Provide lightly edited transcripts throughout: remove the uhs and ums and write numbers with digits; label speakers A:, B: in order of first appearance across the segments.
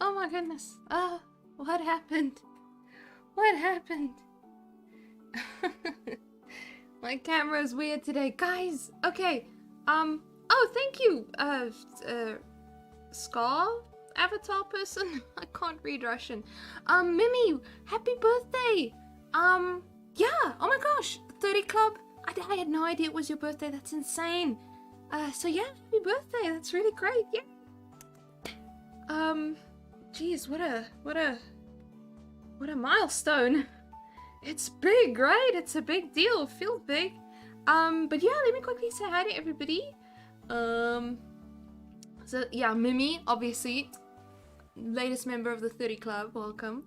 A: Oh my goodness. What happened? What happened? My camera is weird today. Guys, okay. Oh, thank you. Scar? Avatar person? I can't read Russian. Mimi, happy birthday! Yeah, oh my gosh, 30 Club. I had no idea it was your birthday. That's insane. So yeah, happy birthday. That's really great. Yeah. Geez, what a milestone. It's big, right? It's a big deal. It feels big. But yeah, let me quickly say hi to everybody. So yeah, Mimi, obviously, latest member of the 30 Club. Welcome.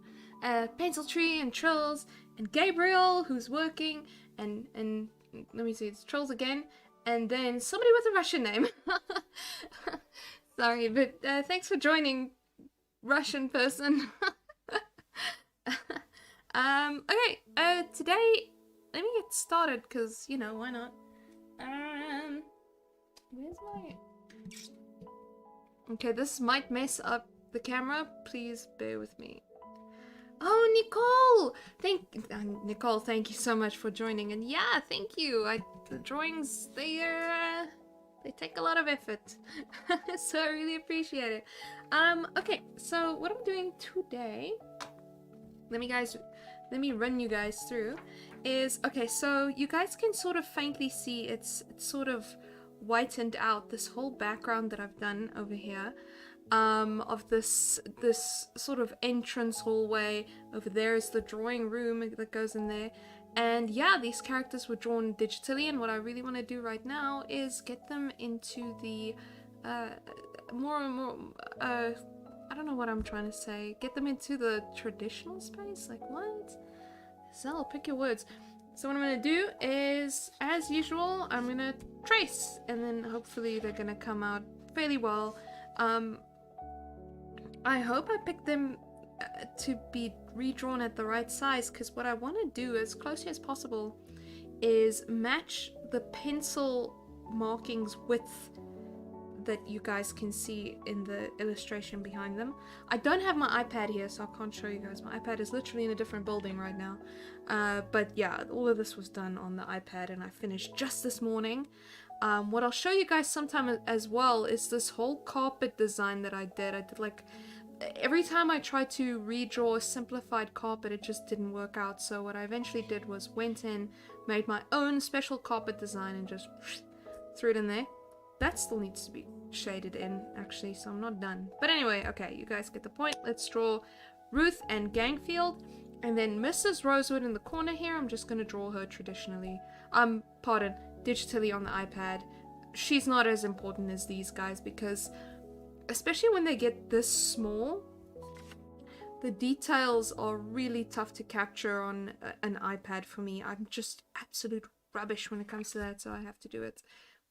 A: Pencil Tree and Trills and Gabriel, who's working, and let me see, it's Trills again, and then somebody with a Russian name. Sorry, but thanks for joining, Russian person. Okay, today, let me get started, because, you know, why not? Where's my... Okay, this might mess up the camera. Please bear with me. Oh, Nicole! Nicole, thank you so much for joining. And yeah, thank you. The drawings, they take a lot of effort. So I really appreciate it. Okay, so what I'm doing today, let me run you guys through, is, okay, so you guys can sort of faintly see it's sort of whitened out, this whole background that I've done over here, of this sort of entrance hallway. Over there is the drawing room that goes in there, and yeah, these characters were drawn digitally, and what I really want to do right now is get them into the more and more I don't know what I'm trying to say, get them into the traditional space. Like, what? Zell, pick your words. So what I'm going to do is, as usual, I'm going to trace, and then hopefully they're going to come out fairly well. I hope I picked them to be redrawn at the right size, because what I want to do as closely as possible is match the pencil markings width that you guys can see in the illustration behind them. I don't have my iPad here, so I can't show you guys. My iPad is literally in a different building right now. But yeah, all of this was done on the iPad, and I finished just this morning. What I'll show you guys sometime as well is this whole carpet design that I did. Like, every time I tried to redraw a simplified carpet, it just didn't work out. So what I eventually did was went in, made my own special carpet design, and just threw it in there. That still needs to be shaded in, actually, so I'm not done. But anyway, okay, you guys get the point. Let's draw Ruth and Gangfield. And then Mrs. Rosewood in the corner here, I'm just going to draw her traditionally. Digitally on the iPad. She's not as important as these guys, because especially when they get this small, the details are really tough to capture on an iPad for me. I'm just absolute rubbish when it comes to that, so I have to do it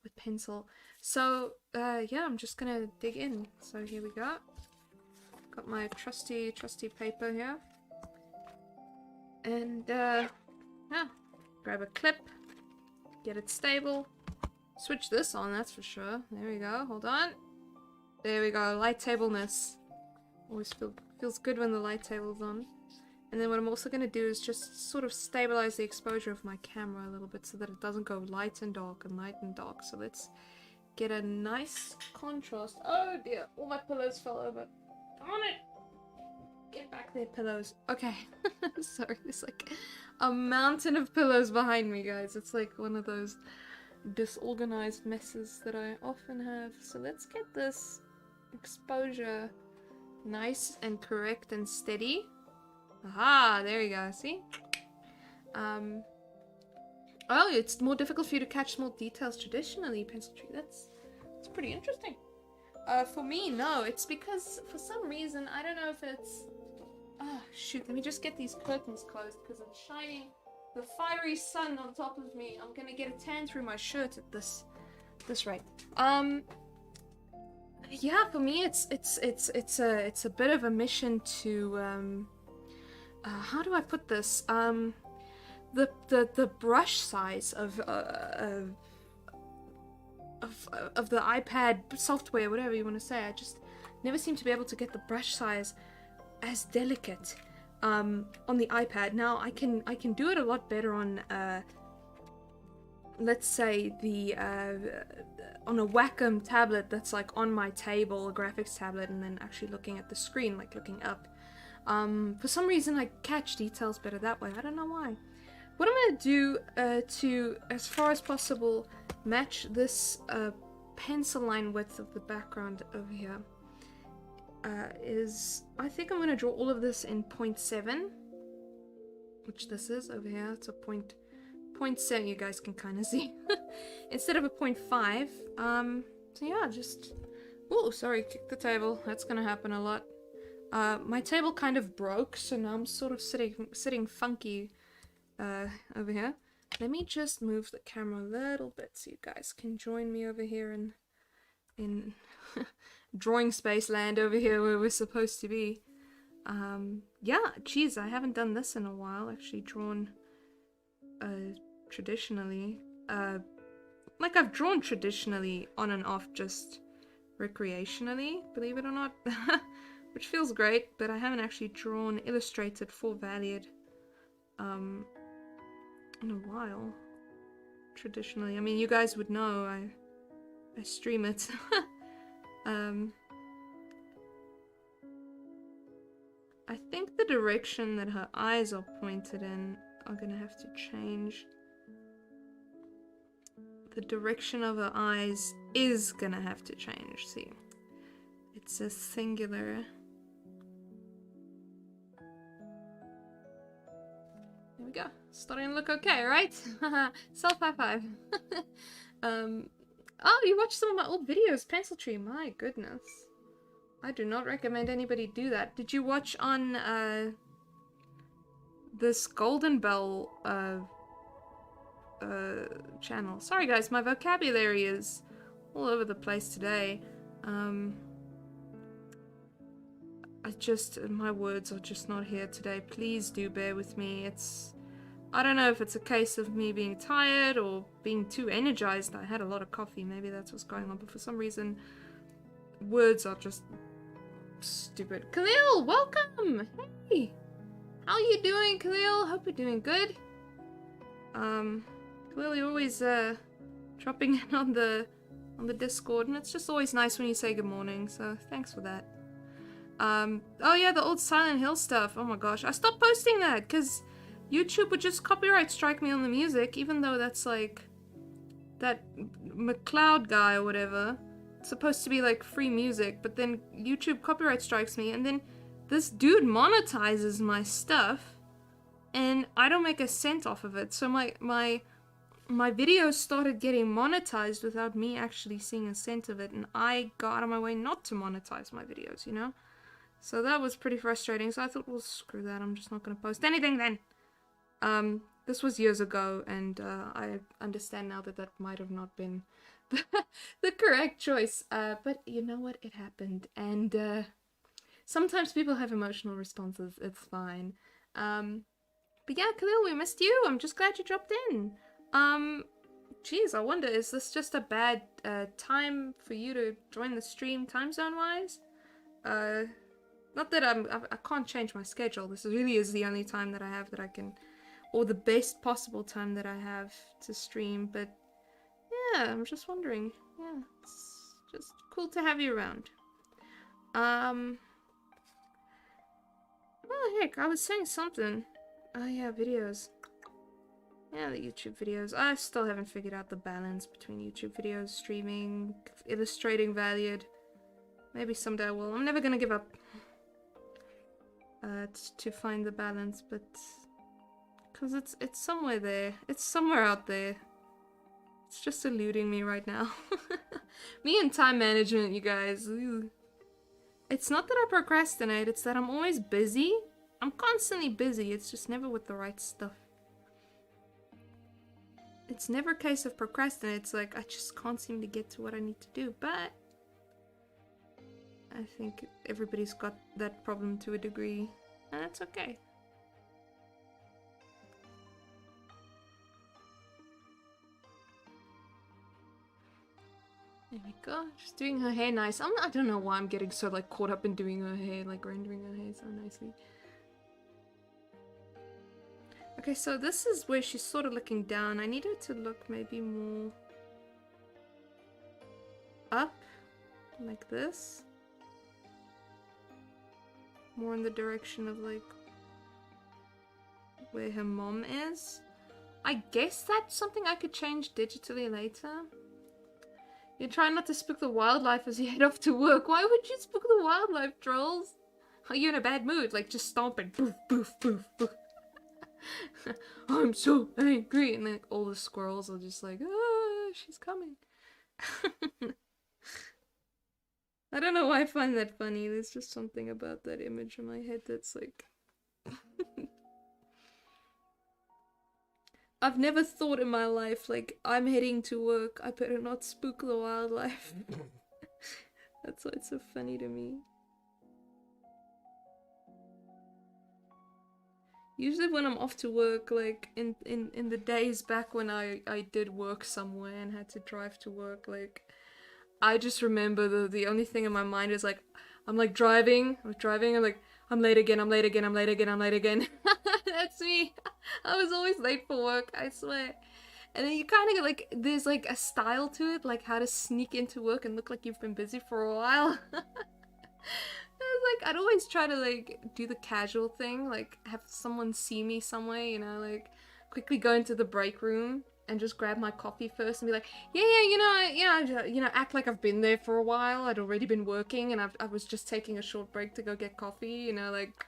A: with pencil. So yeah, I'm just gonna dig in. So here we go. Got my trusty paper here, and yeah, grab a clip, get it stable, switch this on, that's for sure. There we go. Hold on. There we go. Light tableness. Always feels good when the light table's on. And then what I'm also going to do is just sort of stabilize the exposure of my camera a little bit so that it doesn't go light and dark and light and dark. So let's get a nice contrast. Oh dear, all my pillows fell over. Darn it! Get back there, pillows. Okay. Sorry, there's like a mountain of pillows behind me, guys. It's like one of those disorganized messes that I often have. So let's get this exposure nice and correct and steady. Aha, there you go, see? Oh, it's more difficult for you to catch small details traditionally, Pencil Tree. That's pretty interesting. For me, no. It's because, for some reason, I don't know if it's... Oh, shoot, let me just get these curtains closed, because it's shining the fiery sun on top of me. I'm gonna get a tan through my shirt at this rate. Yeah, for me, it's a bit of a mission to, how do I put this? The brush size of the iPad software, whatever you want to say, I just never seem to be able to get the brush size as delicate on the iPad. Now I can do it a lot better on let's say the on a Wacom tablet that's like on my table, a graphics tablet, and then actually looking at the screen, like looking up. For some reason I catch details better that way. I don't know why. What I'm going to do to, as far as possible, match this pencil line width of the background over here is, I think I'm going to draw all of this in 0.7, which this is over here. It's a 0.7, you guys can kind of see, instead of a 0.5. So yeah, just, oh, sorry, kick the table. That's going to happen a lot. My table kind of broke, so now I'm sort of sitting funky over here. Let me just move the camera a little bit so you guys can join me over here in drawing space land over here where we're supposed to be. Yeah, geez, I haven't done this in a while. Actually drawn traditionally. Like I've drawn traditionally on and off, just recreationally, believe it or not. Which feels great, but I haven't actually drawn illustrated for Valiard in a while. Traditionally, I mean, you guys would know I stream it. I think the direction that her eyes are pointed in are gonna have to change. The direction of her eyes is gonna have to change. See, it's a singular. There we go. Starting to look okay, right? Self high five. Oh, you watched some of my old videos, Pencil Tree. My goodness. I do not recommend anybody do that. Did you watch on this Golden Bell channel? Sorry guys, my vocabulary is all over the place today. My words are just not here today. Please do bear with me. I don't know if it's a case of me being tired or being too energized. I had a lot of coffee, maybe that's what's going on, but for some reason, words are just stupid. Khalil, welcome! Hey! How are you doing, Khalil? Hope you're doing good. Khalil, you're always dropping in on the Discord, and it's just always nice when you say good morning, so thanks for that. Oh yeah, the old Silent Hill stuff. Oh my gosh, I stopped posting that because YouTube would just copyright strike me on the music, even though that's like that McLeod guy or whatever. It's supposed to be like free music, but then YouTube copyright strikes me, and then this dude monetizes my stuff, and I don't make a cent off of it. So my videos started getting monetized without me actually seeing a cent of it, and I got out of my way not to monetize my videos, you know? So that was pretty frustrating, so I thought, well, screw that, I'm just not gonna post anything then. This was years ago, and I understand now that that might have not been the correct choice, but you know what, it happened, and sometimes people have emotional responses, it's fine. But yeah, Khalil, we missed you. I'm just glad you dropped in. Geez, I wonder, is this just a bad time for you to join the stream time zone wise? Not that I can't change my schedule. This really is the only time that I have that I can, or the best possible time that I have to stream, but yeah, I'm just wondering. Yeah, it's just cool to have you around. Oh heck, I was saying something. Oh yeah, videos. Yeah, the YouTube videos. I still haven't figured out the balance between YouTube videos, streaming, illustrating Valiard. Maybe someday I will. I'm never gonna give up to find the balance, but because it's somewhere there. It's somewhere out there. It's just eluding me right now. Me and time management, you guys. Ooh. It's not that I procrastinate, it's that I'm always busy. I'm constantly busy, it's just never with the right stuff. It's never a case of procrastinate, it's like I just can't seem to get to what I need to do, but I think everybody's got that problem to a degree, and that's okay. There we go. Just doing her hair nice. I don't know why I'm getting so like caught up in doing her hair, like rendering her hair so nicely. Okay, so this is where she's sort of looking down. I need her to look maybe more up, like this. More in the direction of like where her mom is. I guess that's something I could change digitally later. You try not to spook the wildlife as you head off to work. Why would you spook the wildlife, trolls? Are you in a bad mood? Like just stomping. Boof, boof, boof, boof. I'm so angry. And then all the squirrels are just like, ah, she's coming. I don't know why I find that funny. There's just something about that image in my head that's like... I've never thought in my life, like, I'm heading to work, I better not spook the wildlife. That's why it's so funny to me. Usually when I'm off to work, like, in the days back when I did work somewhere and had to drive to work, like, I just remember the only thing in my mind is, like, I'm, like, driving, I'm like, I'm late again, I'm late again, I'm late again, I'm late again. That's me. I was always late for work, I swear. And then you kind of get like, there's like a style to it, like how to sneak into work and look like you've been busy for a while. Like, I'd always try to like do the casual thing, like have someone see me somewhere, you know, like quickly go into the break room and just grab my coffee first and be like, yeah, act like I've been there for a while. I'd already been working and I was just taking a short break to go get coffee, you know, like,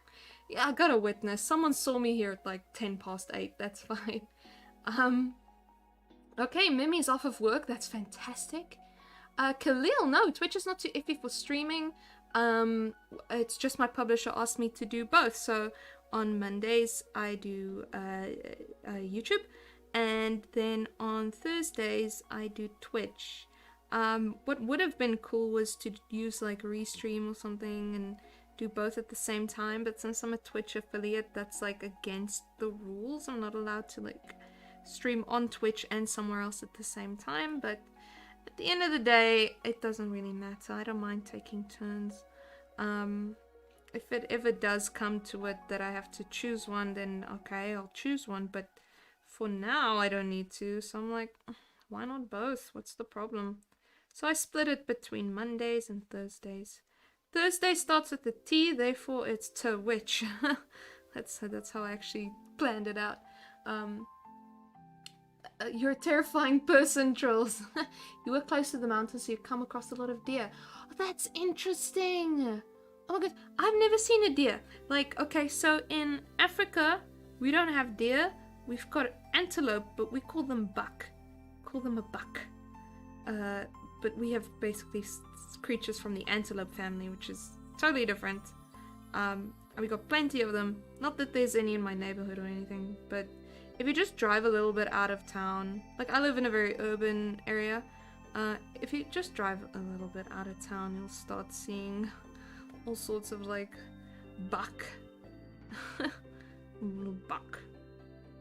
A: yeah, I got a witness. Someone saw me here at like 8:10. That's fine. Okay, Mimi's off of work. That's fantastic. Khalil, no, Twitch is not too iffy for streaming. It's just my publisher asked me to do both. So on Mondays I do YouTube, and then on Thursdays I do Twitch. What would have been cool was to use like Restream or something and do both at the same time, but since I'm a Twitch affiliate, that's like against the rules. I'm not allowed to like stream on Twitch and somewhere else at the same time, but at the end of the day, it doesn't really matter. I don't mind taking turns. If it ever does come to it that I have to choose one, then okay, I'll choose one, but for now I don't need to, so I'm like, why not both? What's the problem? So I split it between Mondays and Thursdays. Thursday starts with the T, therefore it's Twitch. That's how I actually planned it out. You're a terrifying person, trolls. You work close to the mountains, so you come across a lot of deer. Oh, that's interesting. Oh my god, I've never seen a deer. Like, okay, so in Africa, we don't have deer. We've got antelope, but we call them buck. Call them a buck. But we have basically creatures from the antelope family, which is totally different. And we got plenty of them. Not that there's any in my neighborhood or anything, but if you just drive a little bit out of town, like I live in a very urban area, if you just drive a little bit out of town, you'll start seeing all sorts of like buck. Little buck.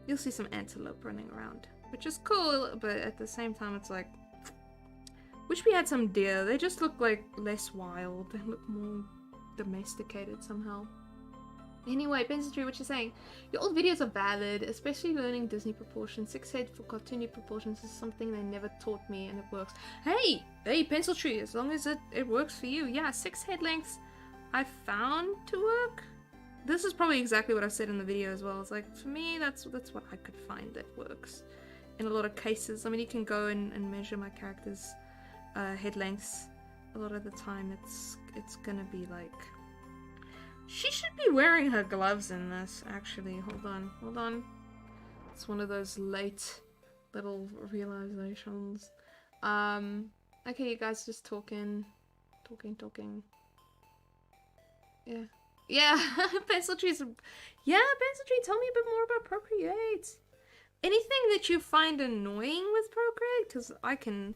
A: You'll see some antelope running around, which is cool, but at the same time it's like, wish we had some deer. They just look like less wild. They look more domesticated somehow. Anyway, Penciltree, what you're saying? Your old videos are valid, especially learning Disney proportions. 6 head for cartoony proportions is something they never taught me, and it works. Hey, Penciltree, as long as it works for you. Yeah, 6 head lengths I found to work. This is probably exactly what I've said in the video as well. It's like, for me, that's what I could find that works. In a lot of cases, I mean, you can go and measure my character's head lengths. A lot of the time, it's gonna be like... She should be wearing her gloves in this, actually. Hold on. It's one of those late little realizations. Okay, you guys just talking. Yeah, Penciltree's... Yeah, Penciltree, tell me a bit more about Procreate. Anything that you find annoying with Procreate? Because I can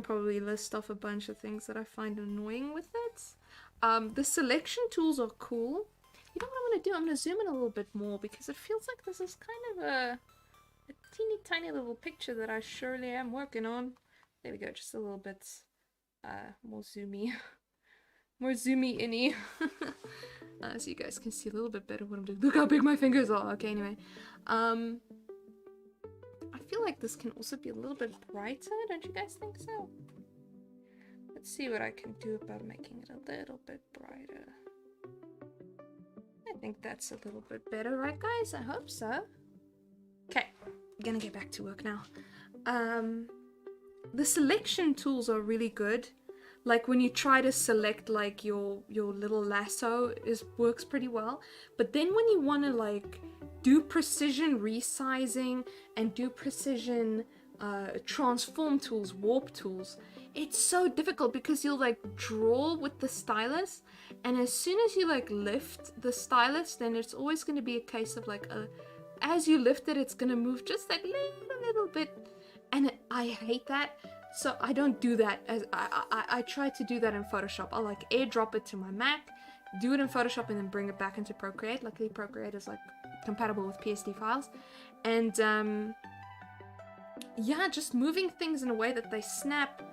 A: probably list off a bunch of things that I find annoying with it. The selection tools are cool. You know what I'm going to do? I'm going to zoom in a little bit more because it feels like this is kind of a teeny tiny little picture that I surely am working on. There we go, just a little bit more zoomy. More zoomy inny. So you guys can see a little bit better what I'm doing. Look how big my fingers are. Okay, anyway. I feel like this can also be a little bit brighter, don't you guys think so? Let's see what I can do about making it a little bit brighter. I think that's a little bit better, right guys? I hope so. Okay, gonna get back to work now. The selection tools are really good. Like when you try to select like your little lasso works pretty well. But then when you want to like do precision resizing and do precision transform tools, warp tools, it's so difficult because you'll like draw with the stylus, and as soon as you like lift the stylus, then it's always going to be a case of like as you lift it, it's going to move just like a little bit, and I hate that. So I don't do that. As I try to do that in Photoshop. I'll like airdrop it to my Mac, do it in Photoshop, and then bring it back into Procreate. Luckily Procreate is like compatible with PSD files. And yeah, just moving things in a way that they snap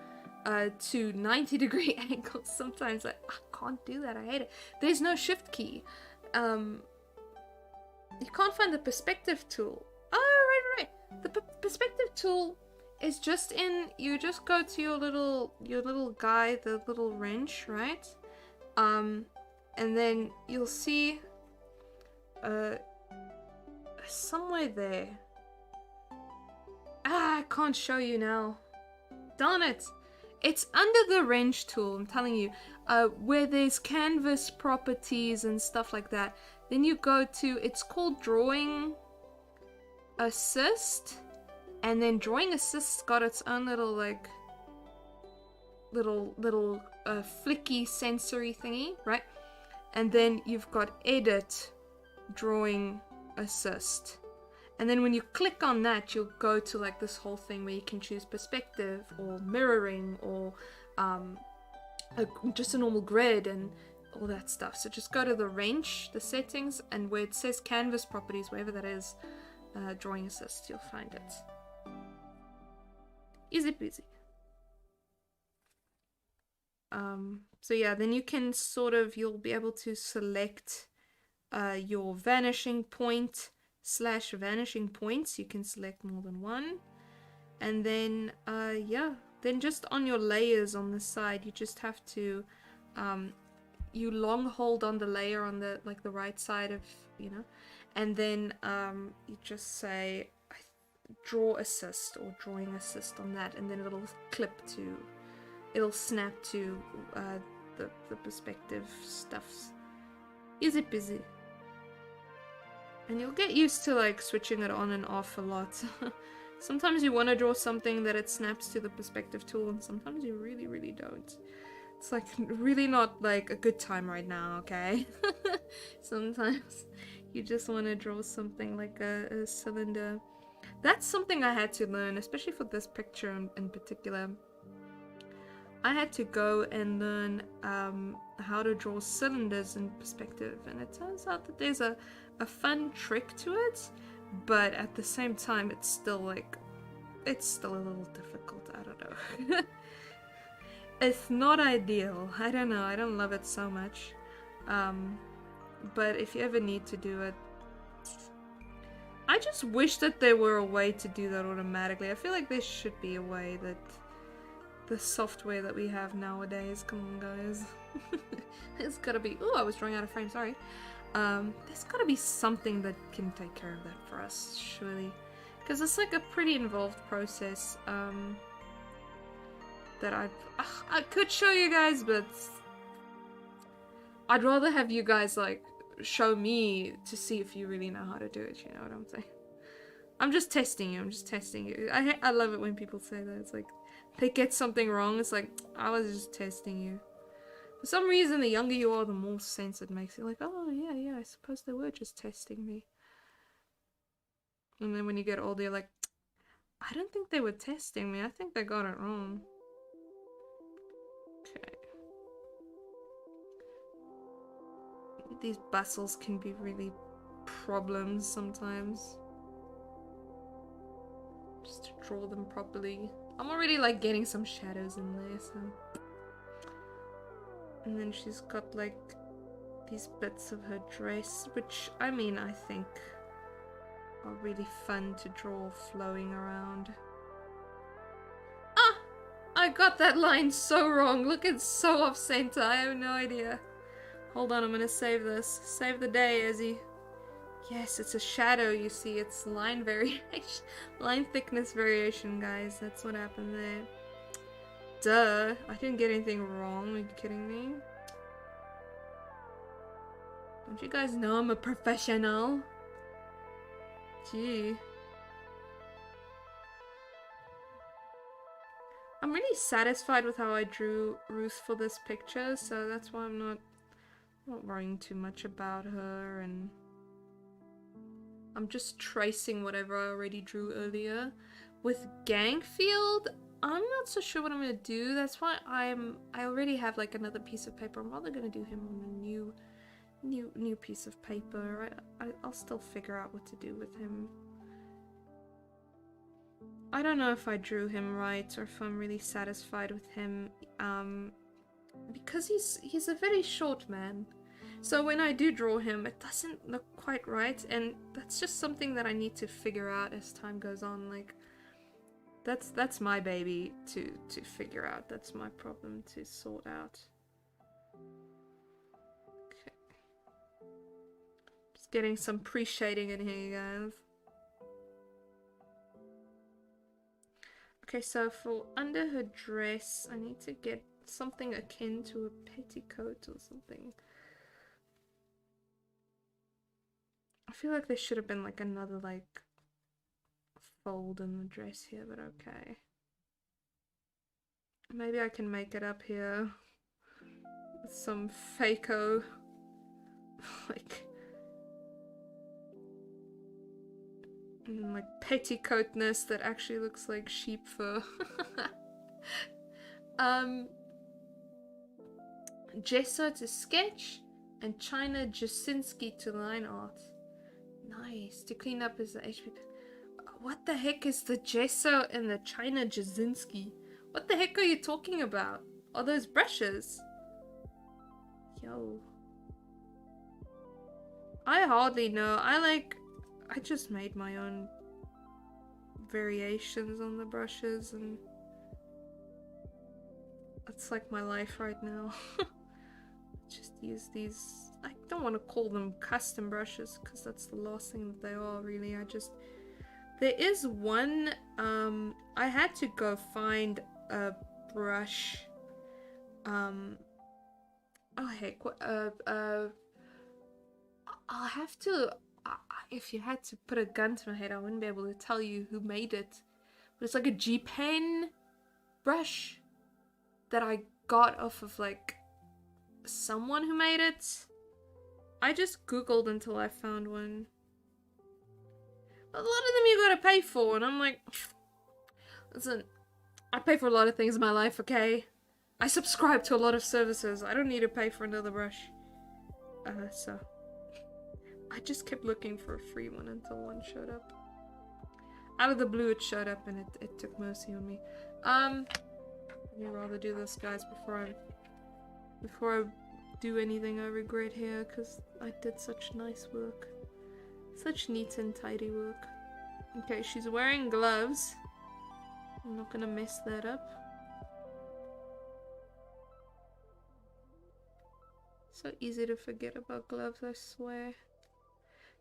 A: to 90-degree angles. Sometimes I can't do that. I hate it. There's no shift key. You can't find the perspective tool. Oh, right. The perspective tool is just you just go to your little guy, the little wrench, right? And then you'll see somewhere there. I can't show you now. Darn it. It's under the wrench tool, I'm telling you. Where there's canvas properties and stuff like that. Then you go to, it's called Drawing Assist. And then Drawing Assist's got its own little like little flicky sensory thingy, right? And then you've got Edit Drawing Assist. And then when you click on that, you'll go to like this whole thing where you can choose perspective or mirroring or just a normal grid and all that stuff. So just go to the wrench, the settings, and where it says canvas properties, wherever that is, Drawing Assist, you'll find it. Easy peasy. So yeah, then you can you'll be able to select your vanishing point / vanishing points. You can select more than one. And then yeah, then just on your layers on the side, you just have to you long hold on the layer on the the right side of, and then you just say Draw Assist or Drawing Assist on that, and then it'll snap to the perspective stuffs. Easy busy. And you'll get used to like switching it on and off a lot. Sometimes you want to draw something that it snaps to the perspective tool, and sometimes you really, really don't. It's like really not like a good time right now, okay? Sometimes you just want to draw something like a cylinder. That's something I had to learn, especially for this picture in particular. I had to go and learn how to draw cylinders in perspective, and it turns out that there's a fun trick to it, but at the same time it's still a little difficult. I don't know. It's not ideal. I don't know. I don't love it so much. But if you ever need to do it, I just wish that there were a way to do that automatically. I feel like there should be a way that the software that we have nowadays, come on guys. There's gotta be, oh, I was drawing out of frame, sorry. There's gotta be something that can take care of that for us, surely. Because it's like a pretty involved process, that I could show you guys, but I'd rather have you guys like show me to see if you really know how to do it, you know what I'm saying? I'm just testing you, I love it when people say that. It's like, they get something wrong, it's like, I was just testing you. For some reason, the younger you are, the more sense it makes. You're like, oh yeah, I suppose they were just testing me. And then when you get older, you're like, I don't think they were testing me, I think they got it wrong. Okay. These bustles can be really problems sometimes. Just to draw them properly. I'm already like getting some shadows in there, so. And then she's got like these bits of her dress, which I mean I think are really fun to draw flowing around. Ah! I got that line so wrong. Look, it's so off center. I have no idea. Hold on, I'm gonna save this. Save the day, Izzy. Yes, it's a shadow, you see. It's line variation. Line thickness variation, guys. That's what happened there. Duh. I didn't get anything wrong. Are you kidding me? Don't you guys know I'm a professional? Gee. I'm really satisfied with how I drew Ruth for this picture, so that's why I'm not worrying too much about her, and I'm just tracing whatever I already drew earlier. With Gangfield, I'm not so sure what I'm gonna do. That's why I already have like another piece of paper. I'm rather gonna do him on a new piece of paper. I'll still figure out what to do with him. I don't know if I drew him right or if I'm really satisfied with him, because he's a very short man. So when I do draw him, it doesn't look quite right, and that's just something that I need to figure out as time goes on. Like, that's my baby to figure out. That's my problem to sort out. Okay. Just getting some pre-shading in here, you guys. Okay, so for under her dress, I need to get something akin to a petticoat or something. I feel like there should have been like another like fold in the dress here, but okay. Maybe I can make it up here with some fako like petticoatness that actually looks like sheep fur. Gesso to sketch and China Jasinski to line art. Nice. To clean up is the HP. What the heck is the gesso and the China Jasinski? What the heck are you talking about? Are those brushes? Yo. I hardly know. I just made my own variations on the brushes, and that's like my life right now. Just use these. I don't want to call them custom brushes because that's the last thing that they are, really. There is one, I had to go find a brush, oh heck, I'll have to, if you had to put a gun to my head, I wouldn't be able to tell you who made it, but it's like a G-Pen brush that I got off of like someone who made it. I just googled until I found one. A lot of them you gotta pay for, and I'm like, listen, I pay for a lot of things in my life, okay? I subscribe to a lot of services. I don't need to pay for another brush. So I just kept looking for a free one until one showed up. Out of the blue it showed up, and it took mercy on me. Let me rather do this, guys, before I do anything I regret here, because I did such nice work. Such neat and tidy work. Okay, she's wearing gloves. I'm not gonna mess that up. So easy to forget about gloves, I swear.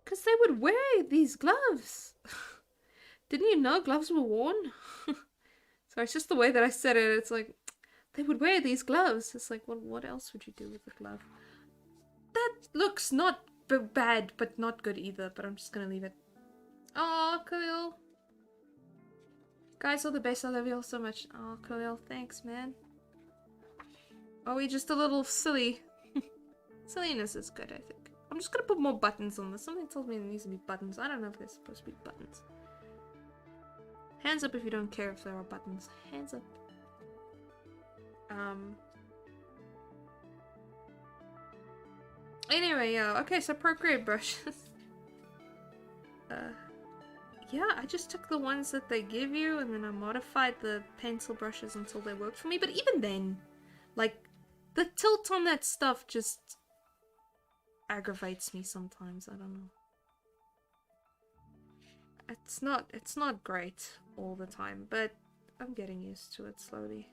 A: Because they would wear these gloves. Didn't you know gloves were worn? So it's just the way that I said it. It's like, they would wear these gloves. It's like, what else would you do with a glove? That looks not bad, but not good either. But I'm just gonna leave it. Oh, Khalil. Guys are the best. I love you all so much. Oh, Khalil, thanks, man. Are we just a little silly? Silliness is good, I think. I'm just gonna put more buttons on this. Something tells me there needs to be buttons. I don't know if there's supposed to be buttons. Hands up if you don't care if there are buttons. Hands up. Anyway, yeah. Okay, so Procreate brushes. yeah, I just took the ones that they give you and then I modified the pencil brushes until they worked for me. But even then, like, the tilt on that stuff just aggravates me sometimes. I don't know. It's not great all the time, but I'm getting used to it slowly.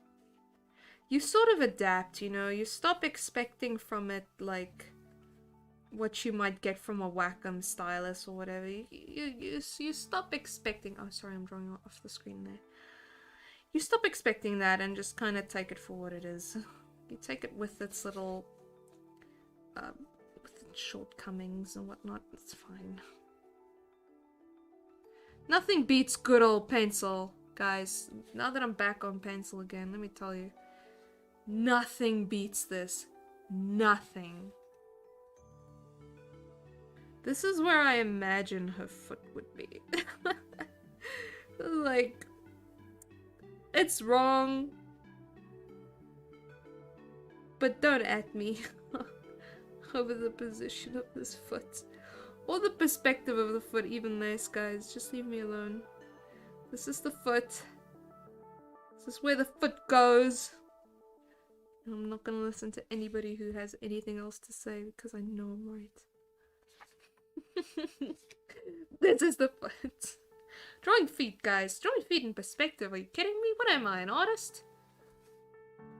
A: You sort of adapt, you know, you stop expecting from it, like, what you might get from a Wacom stylus or whatever. You stop expecting... Oh, sorry, I'm drawing off the screen there. You stop expecting that and just kind of take it for what it is. You take it with its little... with its shortcomings and whatnot. It's fine. Nothing beats good old pencil, guys. Now that I'm back on pencil again, let me tell you. Nothing beats this. Nothing. This is where I imagine her foot would be. Like, it's wrong. But don't at me over the position of this foot. Or the perspective of the foot, even less, guys. Just leave me alone. This is the foot. This is where the foot goes. And I'm not gonna listen to anybody who has anything else to say because I know I'm right. This is the foot. Drawing feet, guys. Drawing feet in perspective. Are you kidding me? What am I, an artist?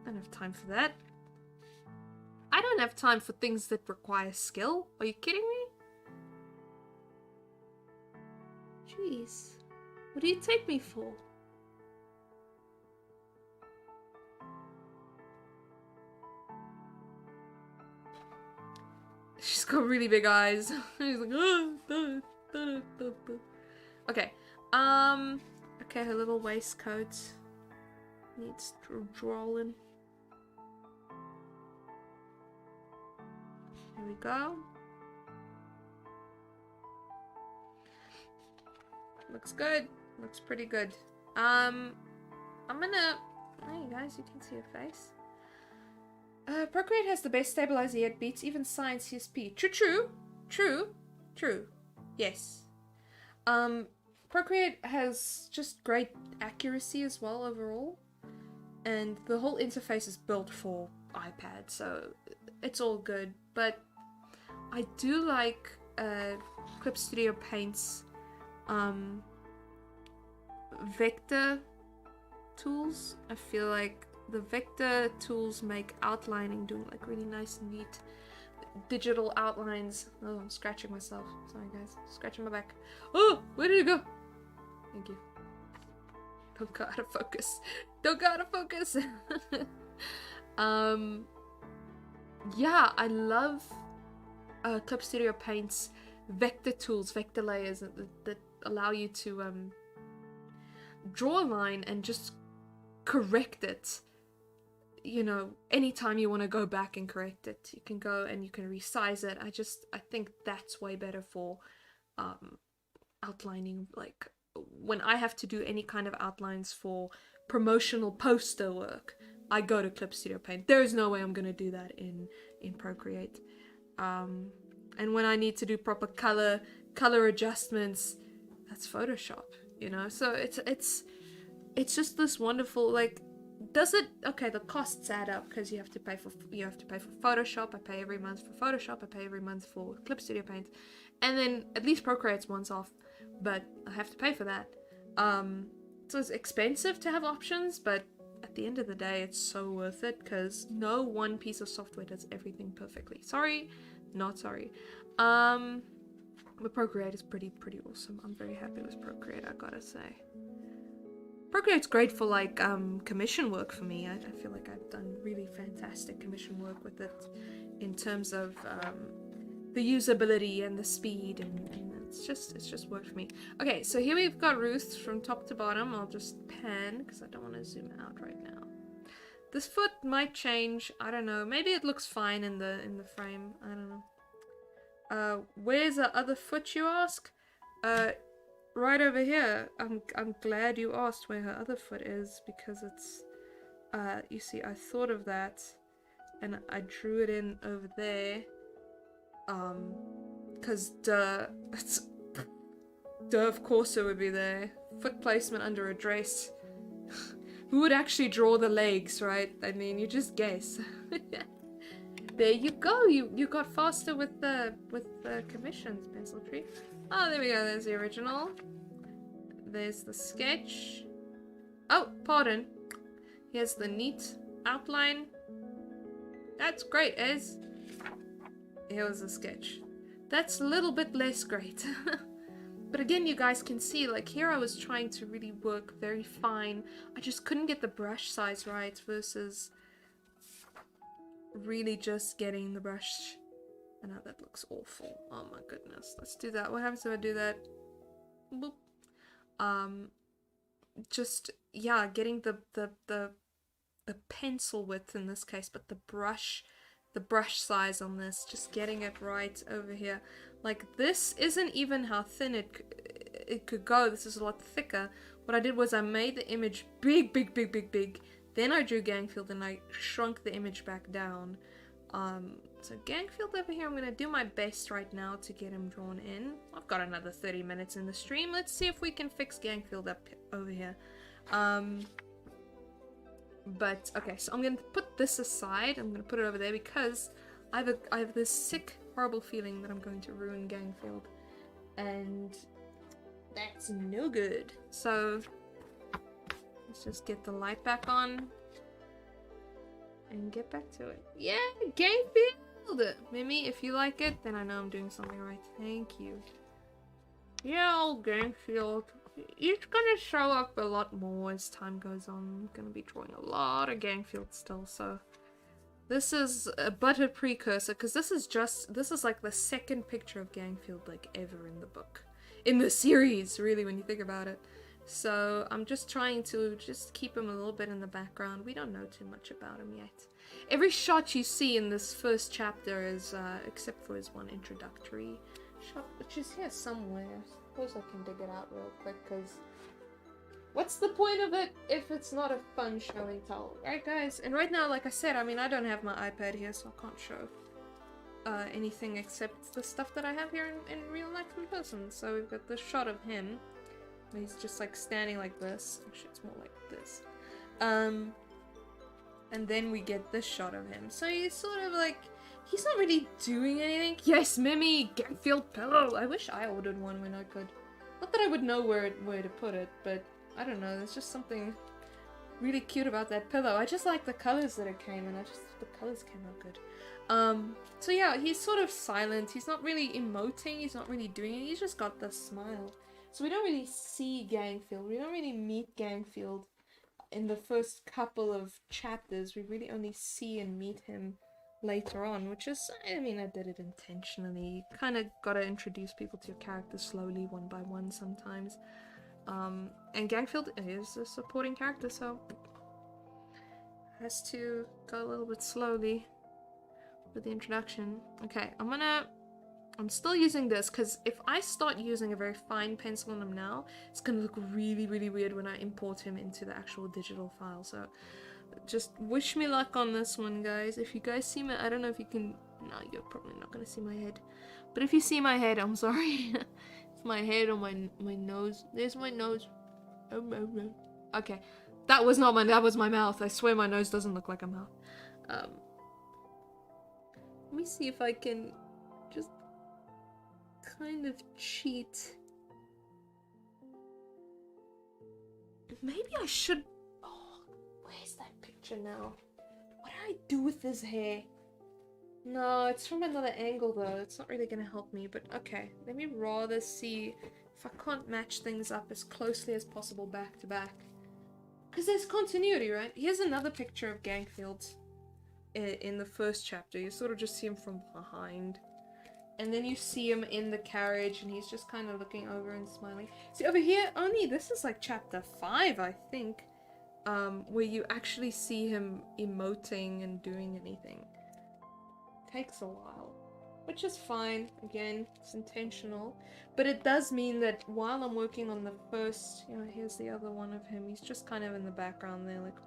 A: I don't have time for that. I don't have time for things that require skill. Are you kidding me? Jeez. What do you take me for? She's got really big eyes. She's like, okay. Okay, her little waistcoat needs drawing. Here we go. Looks good. Looks pretty good. I'm gonna... Hey guys, you can see her face. Procreate has the best stabilizer yet, beats even Science CSP. True. Yes. Procreate has just great accuracy as well overall. And the whole interface is built for iPad, so it's all good. But I do like Clip Studio Paint's vector tools. I feel like the vector tools make outlining, doing like really nice and neat digital outlines. Oh, I'm scratching myself. Sorry guys, scratching my back. Oh, where did it go? Thank you. Don't go out of focus. Don't go out of focus. Yeah, I love Clip Studio Paint's vector tools, vector layers that allow you to draw a line and just correct it. You know, anytime you want to go back and correct it, you can go and you can resize it. I think that's way better for outlining. Like when I have to do any kind of outlines for promotional poster work, I go to Clip Studio Paint. There is no way I'm gonna do that in Procreate. And when I need to do proper color adjustments, that's Photoshop. You know, so it's just this wonderful, like, does it, okay, the costs add up because you have to pay for Photoshop. I pay every month for Photoshop. I pay every month for Clip Studio Paint, and then at least Procreate's once off, but I have to pay for that. So it's expensive to have options, but at the end of the day, it's so worth it because no one piece of software does everything perfectly. Sorry, not sorry. But Procreate is pretty awesome. I'm very happy with Procreate, I gotta say. Procreate's great for like commission work for me. I feel like I've done really fantastic commission work with it in terms of the usability and the speed, and it's just worked for me. Okay, so here we've got Ruth from top to bottom. I'll just pan because I don't want to zoom out right now. This foot might change. I don't know. Maybe it looks fine in the frame. I don't know. Where's the other foot, you ask? Right over here. I'm glad you asked where her other foot is because it's you see, I thought of that and I drew it in over there because duh, Duh, of course it would be there. Foot placement under a dress. Who would actually draw the legs, right? I mean, you just guess. There you go. You got faster with the commissions, Pencil Tree. Oh, there we go. There's the original. There's the sketch. Oh, pardon. Here's the neat outline. That's great, Ez. Here was the sketch. That's a little bit less great. But again, you guys can see, like, here I was trying to really work very fine. I just couldn't get the brush size right versus really just getting the brush. And now that looks awful. Oh my goodness. Let's do that. What happens if I do that? Boop. Just, yeah, getting the pencil width in this case, but the brush size on this, just getting it right over here. Like, this isn't even how thin it could go. This is a lot thicker. What I did was I made the image big. Then I drew Gangfield and I shrunk the image back down. So Gangfield over here, I'm going to do my best right now to get him drawn in. I've got another 30 minutes in the stream. Let's see if we can fix Gangfield up over here. But, okay, so I'm going to put this aside. I'm going to put it over there because I have this sick, horrible feeling that I'm going to ruin Gangfield. And that's no good. So, let's just get the light back on. And get back to it. Yeah, Gangfield! Mimi, if you like it, then I know I'm doing something right. Thank you. Yeah, old Gangfield. It's gonna show up a lot more as time goes on. I'm gonna be drawing a lot of Gangfield still, so this is but a precursor, because this is like the second picture of Gangfield like ever in the book. In the series, really, when you think about it. So I'm just trying to just keep him a little bit in the background. We don't know too much about him yet. Every shot you see in this first chapter is, except for his one introductory shot, which is here somewhere. I suppose I can dig it out real quick, because what's the point of it if it's not a fun show and tell, right guys? And right now, like I said, I mean, I don't have my iPad here, so I can't show anything except the stuff that I have here in real life in person. So we've got this shot of him. He's just like standing like this. Actually, it's more like this. And then we get this shot of him. So he's sort of like, he's not really doing anything. Yes, Mimi, Gangfield pillow. I wish I ordered one when I could. Not that I would know where to put it, but I don't know. There's just something really cute about that pillow. I just like the colors that it came in. The colors came out good. So yeah, he's sort of silent. He's not really emoting. He's not really doing it. He's just got this smile. So we don't really see Gangfield. We don't really meet Gangfield in the first couple of chapters. We really only see and meet him later on, which is, I mean, I did it intentionally. You kind of gotta introduce people to your characters slowly, one by one sometimes. And Gangfield is a supporting character, so has to go a little bit slowly with the introduction. Okay, I'm still using this, because if I start using a very fine pencil on him now, it's gonna look really, really weird when I import him into the actual digital file. So just wish me luck on this one, guys. If you guys see my, I don't know if you can, no, you're probably not gonna see my head. But if you see my head, I'm sorry. It's my head or my nose. There's my nose. Oh. Okay, that was my mouth. I swear my nose doesn't look like a mouth. Let me see if I can just kind of cheat. Maybe I should. Oh, where's that picture now? What did I do with this hair? No, it's from another angle though. It's not really gonna help me, but okay. Let me rather see if I can't match things up as closely as possible back to back. Because there's continuity, right? Here's another picture of Gangfield in the first chapter. You sort of just see him from behind. And then you see him in the carriage, and he's just kind of looking over and smiling. See, over here, only this is like chapter 5, I think, where you actually see him emoting and doing anything. Takes a while, which is fine. Again, it's intentional. But it does mean that while I'm working on the first, you know, here's the other one of him, he's just kind of in the background there, like,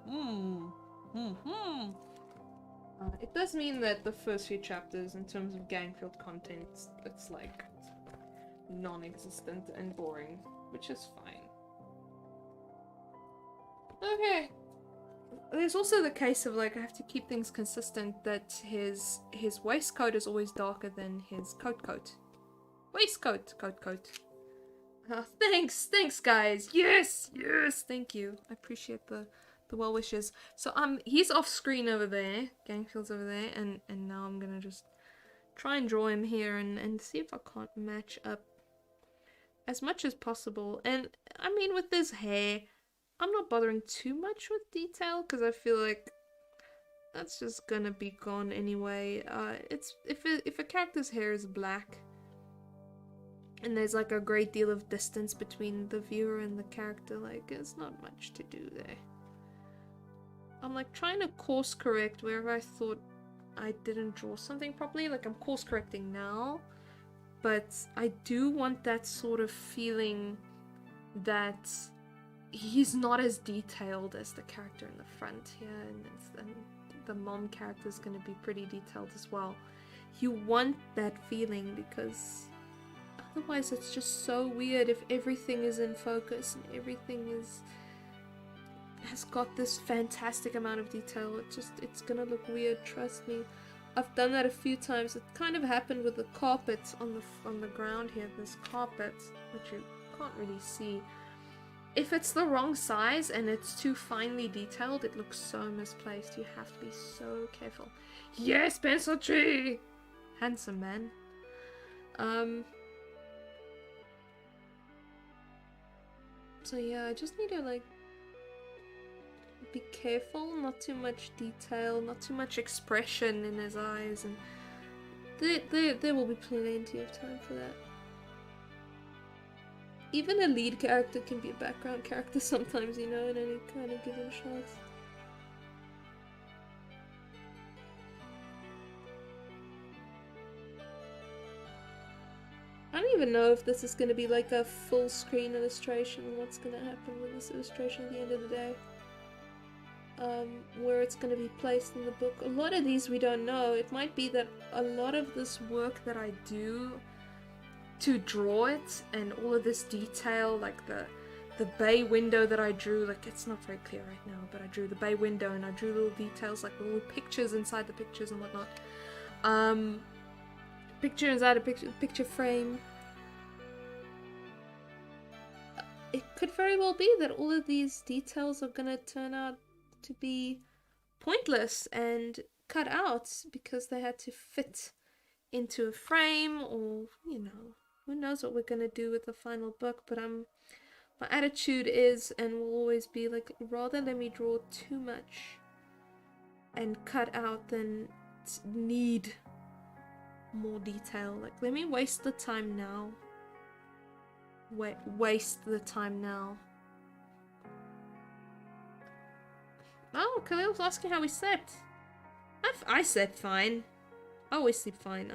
A: it does mean that the first few chapters, in terms of Gangfield content, it's like non-existent and boring, which is fine. Okay. There's also the case of like I have to keep things consistent that his waistcoat is always darker than his coat. Waistcoat, coat. Thanks guys. Yes, thank you. I appreciate the well wishes. So he's off screen over there. Gangfield's over there, and now I'm gonna just try and draw him here and see if I can't match up as much as possible. And I mean, with this hair, I'm not bothering too much with detail because I feel like that's just gonna be gone anyway. It's if a character's hair is black and there's like a great deal of distance between the viewer and the character, like there's not much to do there. I'm like trying to course correct wherever I thought I didn't draw something properly. Like I'm course correcting now, but I do want that sort of feeling that he's not as detailed as the character in the front here, and the mom character is going to be pretty detailed as well. You want that feeling because otherwise it's just so weird if everything is in focus and everything has got this fantastic amount of detail. It's gonna look weird, trust me. I've done that a few times. It kind of happened with the carpet on the ground here, this carpet, which you can't really see. If it's the wrong size and it's too finely detailed, it looks so misplaced. You have to be so careful. Yes, pencil tree! Handsome man. So yeah, I just need to like be careful, not too much detail, not too much expression in his eyes, and there will be plenty of time for that. Even a lead character can be a background character sometimes, you know, in any kind of given shots. I don't even know if this is going to be like a full screen illustration, what's going to happen with this illustration at the end of the day. Where it's going to be placed in the book. A lot of these we don't know. It might be that a lot of this work that I do to draw it and all of this detail, like the bay window that I drew, like it's not very clear right now, but I drew the bay window and I drew little details like little pictures inside the pictures and whatnot. Picture inside a picture frame. It could very well be that all of these details are gonna turn out to be pointless and cut out because they had to fit into a frame, or you know, who knows what we're gonna do with the final book. But my attitude is and will always be like, rather let me draw too much and cut out than need more detail. Like, let me waste the time now. Waste the time now. Oh, Khalil was asking how we slept. I slept fine. I always sleep fine.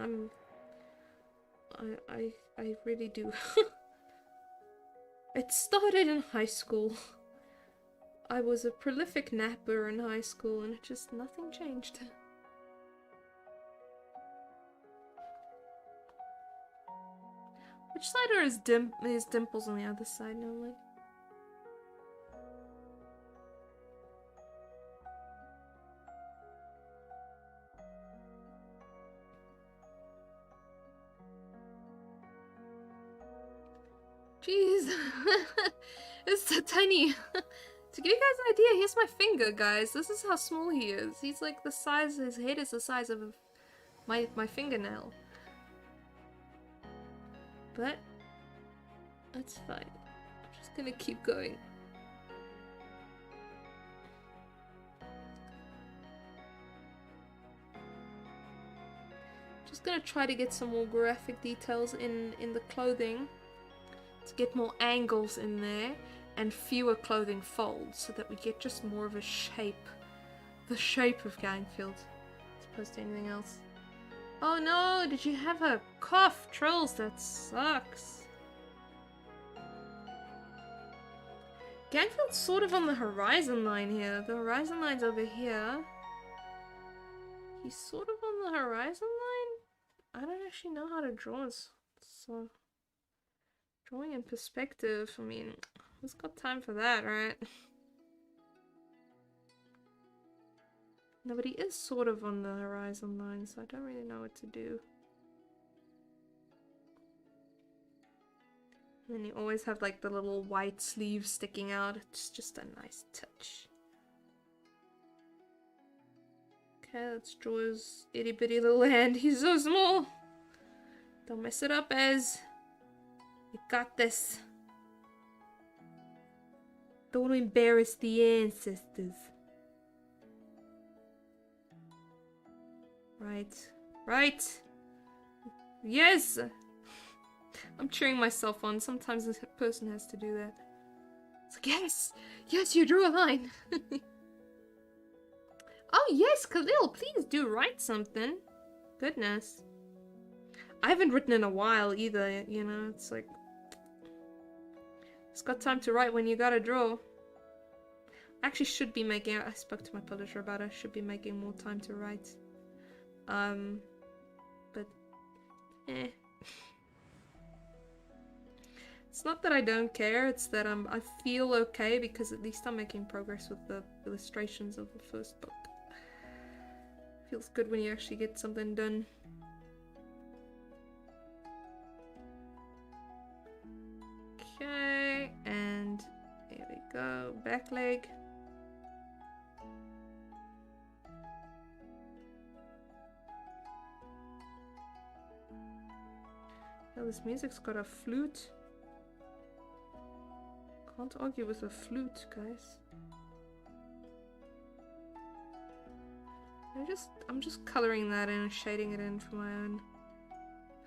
A: I really do. It started in high school. I was a prolific napper in high school, and just nothing changed. Which side are his dimples on the other side normally? Jeez. It's so tiny. To give you guys an idea, here's my finger, guys. This is how small he is. He's like the size, his head is the size of my fingernail. But that's fine. I'm just gonna keep going. Just gonna try to get some more graphic details in the clothing to get more angles in there and fewer clothing folds so that we get just more of a shape. The shape of Gangfield as opposed to anything else. Oh no, did you have a cough? Trolls, that sucks. Gangfield's sort of on the horizon line here. The horizon line's over here. He's sort of on the horizon line? I don't actually know how to draw this, so Drawing in perspective, I mean, who's got time for that, right? Nobody is sort of on the horizon line, so I don't really know what to do. And then you always have like the little white sleeve sticking out. It's just a nice touch. Okay, let's draw his itty bitty little hand. He's so small. Don't mess it up, Ez. You got this. Don't embarrass the ancestors. Right. Right. Yes! I'm cheering myself on. Sometimes this person has to do that. It's like, yes! Yes, you drew a line! Oh yes, Khalil, please do write something. Goodness. I haven't written in a while either, you know, it's like... It's got time to write when you gotta draw. I actually should be making... I spoke to my publisher about it. I should be making more time to write. But... eh. It's not that I don't care, it's that I feel okay because at least I'm making progress with the illustrations of the first book. Feels good when you actually get something done. Okay, and here we go, back leg. Oh, this music's got a flute. Can't argue with a flute, guys. I'm just coloring that in and shading it in for my own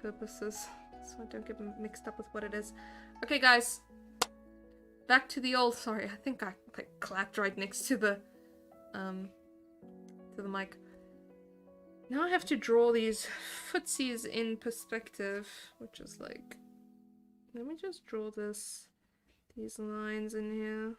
A: purposes, so I don't get mixed up with what it is. Okay, guys, back to the old. Sorry, I think I like clapped right next to the mic. Now I have to draw these footsies in perspective, which is like, let me just draw these lines in here.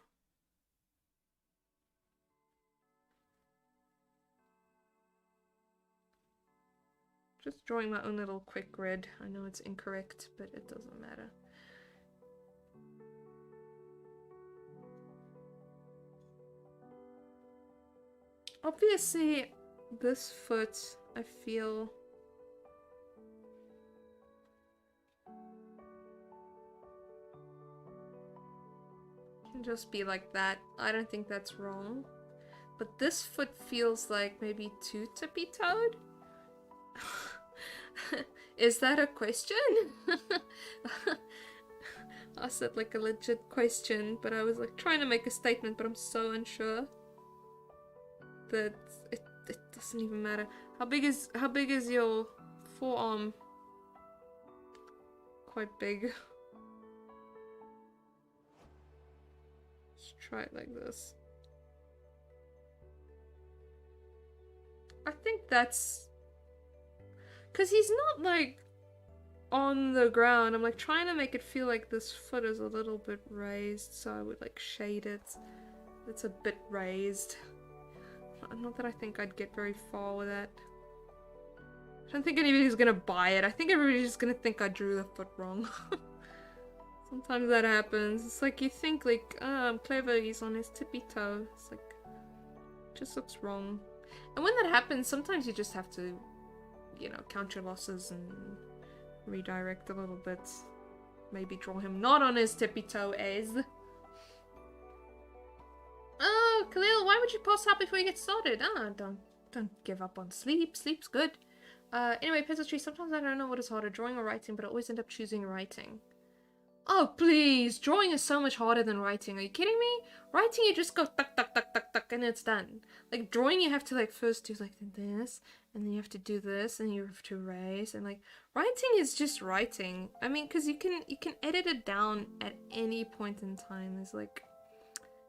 A: Just drawing my own little quick grid. I know it's incorrect, but it doesn't matter. Obviously, this foot, I feel... can just be like that. I don't think that's wrong. But this foot feels like maybe too tippy-toed? Is that a question? I said like a legit question, but I was like trying to make a statement, but I'm so unsure that it doesn't even matter. How big is your forearm? Quite big. Let's try it like this. I think that's... because he's not like on the ground. I'm like trying to make it feel like this foot is a little bit raised, so I would like shade it. It's a bit raised. Not that I think I'd get very far with that. I don't think anybody's gonna buy it. I think everybody's just gonna think I drew the foot wrong. Sometimes that happens. It's like you think like, oh, I'm clever, he's on his tippy toe. It's like, it just looks wrong. And when that happens, sometimes you just have to, you know, count your losses and redirect a little bit. Maybe draw him not on his tippy toe as. Oh, Khalil, why would you post out before you get started? Ah, don't give up on sleep. Sleep's good. Anyway, Pencil Tree, sometimes I don't know what is harder, drawing or writing, but I always end up choosing writing. Oh, please! Drawing is so much harder than writing. Are you kidding me? Writing, you just go tuck, tuck, tuck, tuck, tuck, and it's done. Like, drawing, you have to, like, first do, like, this, and then you have to do this, and you have to erase, and, like, writing is just writing. I mean, because you can edit it down at any point in time.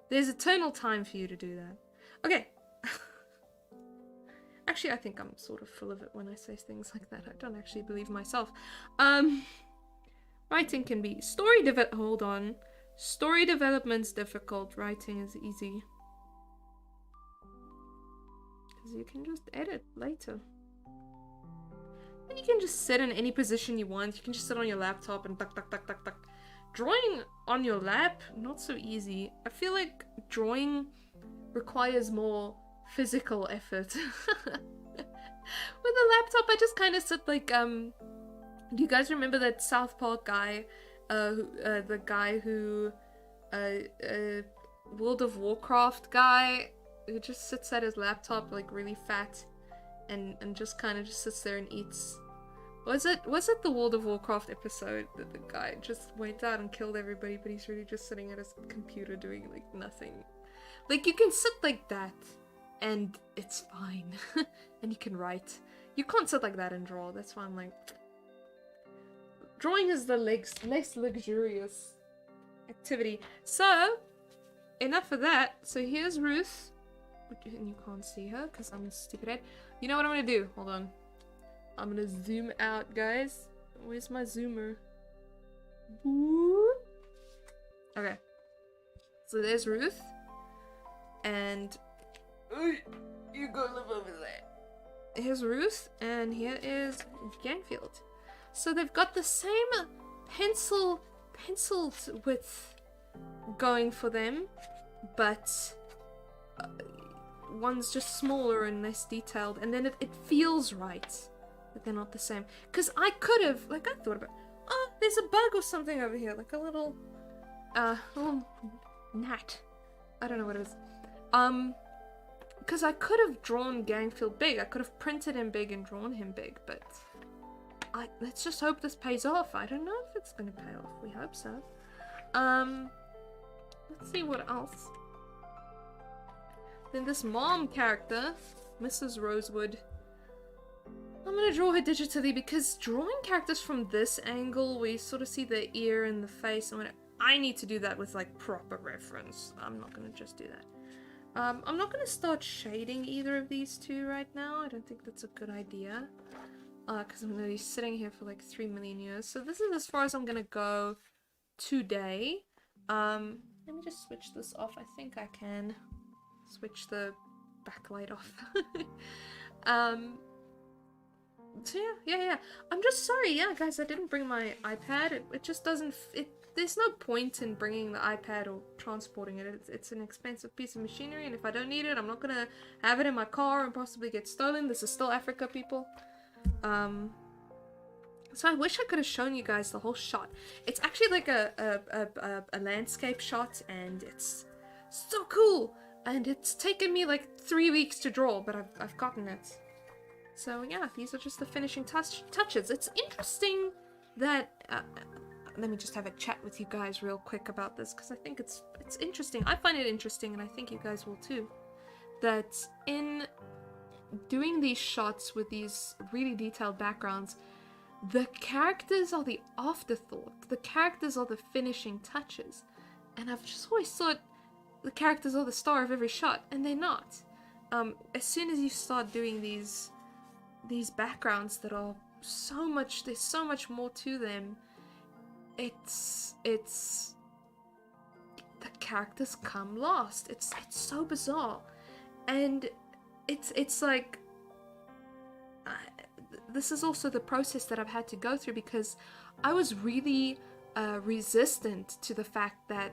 A: There's eternal time for you to do that. Okay. Actually, I think I'm sort of full of it when I say things like that. I don't actually believe myself. Writing can be... Story development's difficult. Writing is easy. Because you can just edit later. And you can just sit in any position you want. You can just sit on your laptop and tuck, tuck, tuck, tuck, tuck. drawing on your lap, not so easy. I feel like drawing requires more physical effort. With a laptop, I just kind of sit like, do you guys remember that South Park guy, the guy who, World of Warcraft guy, who just sits at his laptop like really fat, and just kind of just sits there and eats. Was it the World of Warcraft episode that the guy just went out and killed everybody, but he's really just sitting at his computer doing like nothing? Like, you can sit like that and it's fine. And you can write. You can't sit like that and draw. That's why I'm like, drawing is the less luxurious activity. So, enough of that. So here's Ruth. And you can't see her because I'm a stupid head. You know what I'm gonna do? Hold on. I'm gonna zoom out, guys. Where's my zoomer? Okay. So there's Ruth. And you go live over there. Here's Ruth, and here is Gangfield. So they've got the same penciled width going for them, but one's just smaller and less detailed, and then it feels right that they're not the same. Because I could have, like, I thought about, oh, there's a bug or something over here, like a little gnat. I don't know what it is. Because I could have drawn Gangfield big. I could have printed him big and drawn him big, but let's just hope this pays off. I don't know if it's gonna pay off. We hope so. Let's see what else. Then this mom character, Mrs. Rosewood. I'm gonna draw her digitally because drawing characters from this angle where you sort of see the ear and the face and whatever, I need to do that with like proper reference. I'm not gonna just do that. I'm not gonna start shading either of these two right now. I don't think that's a good idea. Because I'm gonna be sitting here for like 3 million years. So this is as far as I'm gonna go today. Let me just switch this off. I think I can switch the backlight off. So yeah. I'm just sorry, yeah, guys, I didn't bring my iPad. It just doesn't, there's no point in bringing the iPad or transporting it. It's an expensive piece of machinery, and if I don't need it, I'm not gonna have it in my car and possibly get stolen. This is still Africa, people. So I wish I could have shown you guys the whole shot. It's actually like a landscape shot, and it's so cool. And it's taken me like 3 weeks to draw, but I've gotten it. So yeah, these are just the finishing touches. It's interesting that let me just have a chat with you guys real quick about this, because I think it's interesting. I find it interesting, and I think you guys will too. That in doing these shots with these really detailed backgrounds, the characters are the afterthought. The characters are the finishing touches. And I've just always thought the characters are the star of every shot, and they're not. As soon as you start doing these backgrounds that are so much, there's so much more to them, it's the characters come last. It's so bizarre. And it's like, this is also the process that I've had to go through, because I was really resistant to the fact that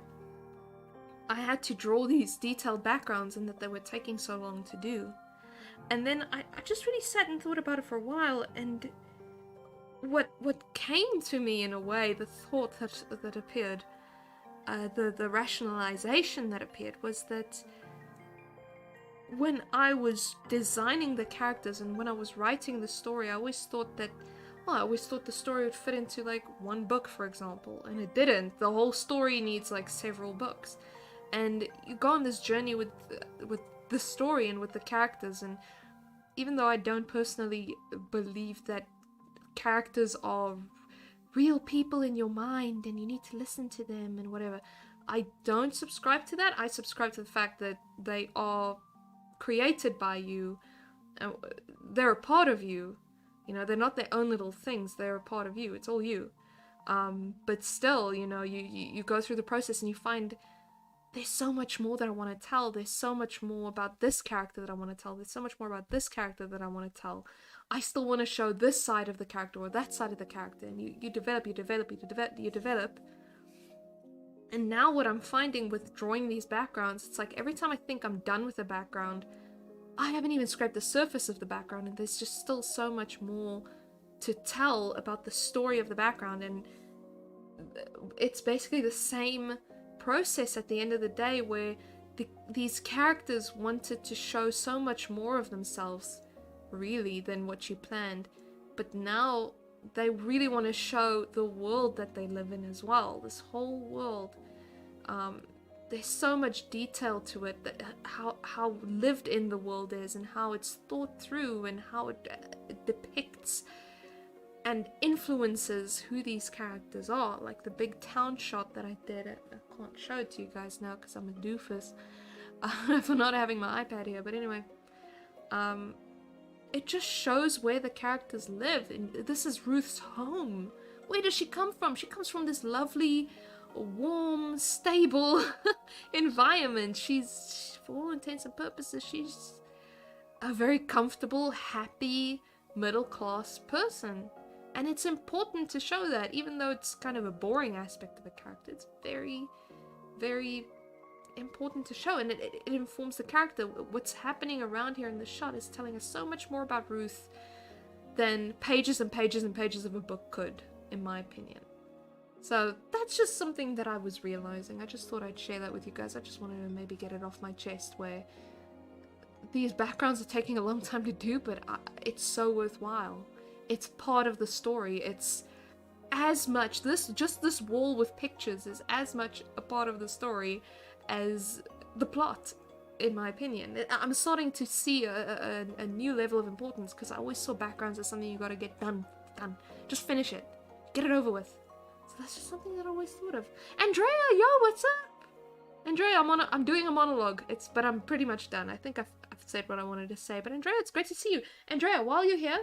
A: I had to draw these detailed backgrounds and that they were taking so long to do. And then I just really sat and thought about it for a while, and what came to me in a way, the thought that appeared, the rationalization that appeared, was that when I was designing the characters and when I was writing the story, I always thought that, well, I always thought the story would fit into like one book, for example, and it didn't. The whole story needs like several books, and you go on this journey with the story and with the characters. And even though I don't personally believe that characters are real people in your mind and you need to listen to them and whatever, I don't subscribe to that. I subscribe to the fact that they are created by you. They're a part of you. You know, they're not their own little things. They're a part of you. It's all you. But still, you know, you go through the process and you find there's so much more that I want to tell. There's so much more about this character that I want to tell. There's so much more about this character that I want to tell. I still want to show this side of the character or that side of the character. And you develop. And now what I'm finding with drawing these backgrounds, it's like every time I think I'm done with a background, I haven't even scraped the surface of the background, and there's just still so much more to tell about the story of the background. And it's basically the same process at the end of the day, where these characters wanted to show so much more of themselves, really, than what you planned. But now they really want to show the world that they live in as well, this whole world. There's so much detail to it, that how lived in the world is, and how it's thought through, and how it depicts and influences who these characters are. Like the big town shot that I did, I can't show it to you guys now because I'm a doofus for not having my iPad here, but anyway, it just shows where the characters live. And this is Ruth's home. Where does she come from? She comes from this lovely, warm, stable environment. She's, for all intents and purposes, she's a very comfortable, happy, middle-class person. And it's important to show that, even though it's kind of a boring aspect of the character. It's very, very important to show, and it informs the character. What's happening around here in the shot is telling us so much more about Ruth than pages and pages and pages of a book could, in my opinion. So that's just something that I was realizing. I just thought I'd share that with you guys. I just wanted to maybe get it off my chest, where these backgrounds are taking a long time to do, but it's so worthwhile. It's part of the story. It's as much, just this wall with pictures is as much a part of the story as the plot, in my opinion. I'm starting to see a new level of importance, because I always saw backgrounds as something you gotta get done. Just finish it. Get it over with. So that's just something that I always thought of. Andrea, yo, what's up? Andrea, I'm doing a monologue. But I'm pretty much done. I think I've said what I wanted to say. But Andrea, it's great to see you. Andrea, while you're here,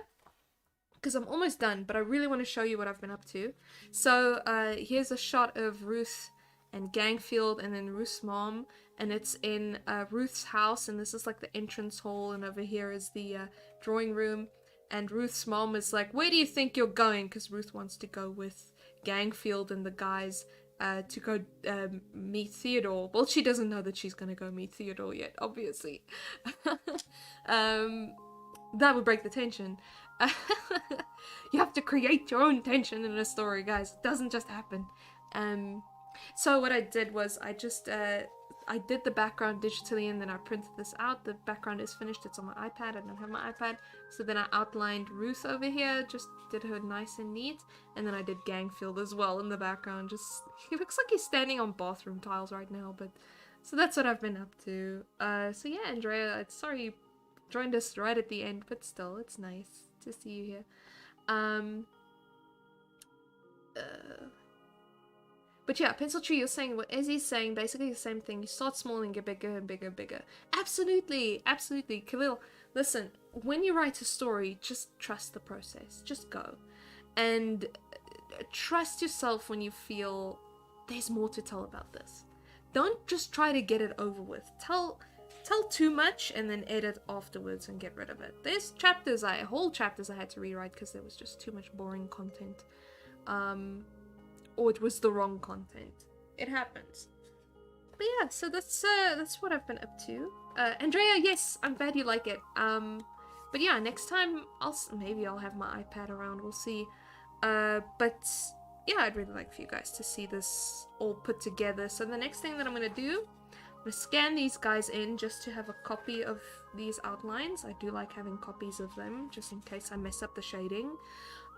A: because I'm almost done, but I really want to show you what I've been up to. So here's a shot of Ruth and Gangfield, and then Ruth's mom, and it's in Ruth's house, and this is like the entrance hall, and over here is the drawing room, and Ruth's mom is like, where do you think you're going? Because Ruth wants to go with Gangfield and the guys to go meet Theodore. Well, she doesn't know that she's going to go meet Theodore yet, obviously. That would break the tension. You have to create your own tension in a story, guys. It doesn't just happen. So what I did was I just I did the background digitally, and then I printed this out. The background is finished. It's on my iPad. I don't have my iPad. So then I outlined Ruth over here, just did her nice and neat. And then I did Gangfield as well in the background. Just, he looks like he's standing on bathroom tiles right now, but so that's what I've been up to. So yeah, Andrea, sorry you joined us right at the end, but still, it's nice to see you here. But yeah, Pencil Tree, you're saying what Izzy's saying, basically the same thing. You start small and get bigger and bigger and bigger. Absolutely, absolutely. Khalil, listen, when you write a story, just trust the process. Just go. And trust yourself when you feel there's more to tell about this. Don't just try to get it over with. Tell too much and then edit afterwards and get rid of it. There's whole chapters I had to rewrite because there was just too much boring content. Or it was the wrong content. It happens. But yeah, so that's what I've been up to. Andrea, yes, I'm glad you like it. But yeah, next time maybe I'll have my iPad around. We'll see. But yeah, I'd really like for you guys to see this all put together. So the next thing that I'm gonna do, I'm gonna scan these guys in just to have a copy of these outlines. I do like having copies of them just in case I mess up the shading.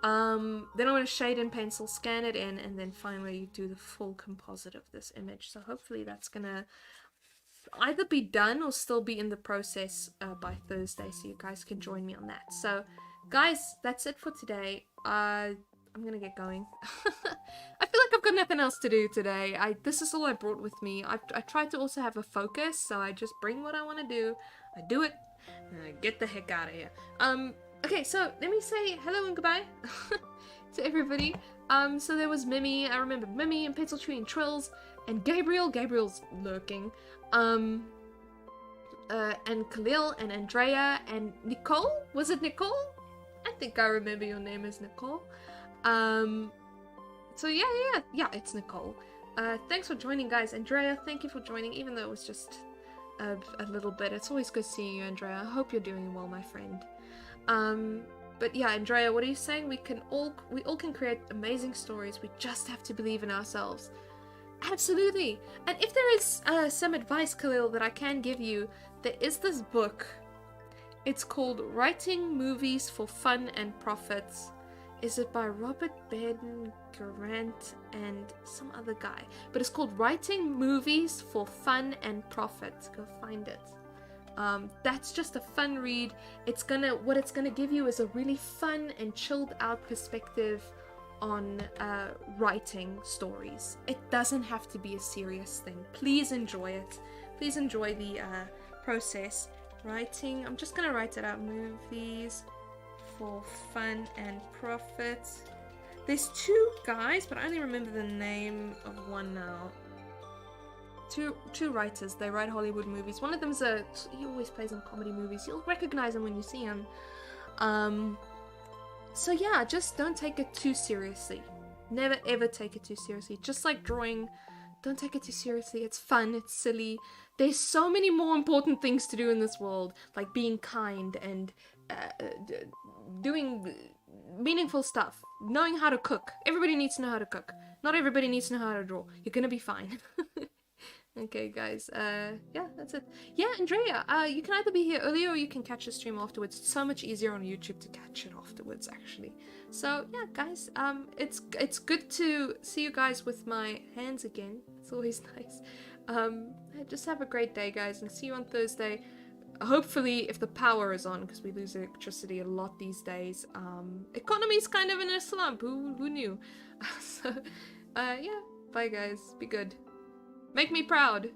A: Then I'm going to shade in pencil, scan it in, and then finally do the full composite of this image. So hopefully that's going to either be done or still be in the process by Thursday, so you guys can join me on that. So guys, that's it for today. I'm going to get going. I feel like I've got nothing else to do today. This is all I brought with me. I tried to also have a focus, so I just bring what I want to do, I do it, and I get the heck out of here. Okay, so let me say hello and goodbye to everybody. So there was Mimi, I remember Mimi and Pencil Tree and Trills and Gabriel. Gabriel's lurking. And Khalil and Andrea and Nicole. Was it Nicole? I think I remember your name is Nicole. So yeah, it's Nicole. Thanks for joining, guys. Andrea, thank you for joining, even though it was just a little bit. It's always good seeing you, Andrea. I hope you're doing well, my friend. But yeah, Andrea, what are you saying? We all can create amazing stories. We just have to believe in ourselves. Absolutely. And if there is some advice, Khalil, that I can give you, there is this book. It's called Writing Movies for Fun and Profits. Is it by Robert Ben Garant and some other guy? But it's called Writing Movies for Fun and Profit. Go find it. That's just a fun read. What it's gonna give you is a really fun and chilled out perspective on writing stories. It doesn't have to be a serious thing. Please enjoy it. Please enjoy the process. Writing, I'm just gonna write it out. Movies for fun and profit. There's two guys, but I only remember the name of one now. Two writers. They write Hollywood movies. One of them's he always plays in comedy movies. You'll recognize him when you see him. So yeah, just don't take it too seriously. Never ever take it too seriously. Just like drawing, don't take it too seriously. It's fun, it's silly. There's so many more important things to do in this world, like being kind and doing meaningful stuff. Knowing how to cook. Everybody needs to know how to cook. Not everybody needs to know how to draw. You're gonna be fine. Okay, guys, yeah, that's it. Yeah, Andrea, you can either be here earlier or you can catch the stream afterwards. It's so much easier on YouTube to catch it afterwards, actually. So, yeah, guys, it's good to see you guys with my hands again. It's always nice. Just have a great day, guys, and see you on Thursday. Hopefully, if the power is on, because we lose electricity a lot these days. Economy's kind of in a slump. Who knew? So, yeah, bye, guys. Be good. Make me proud.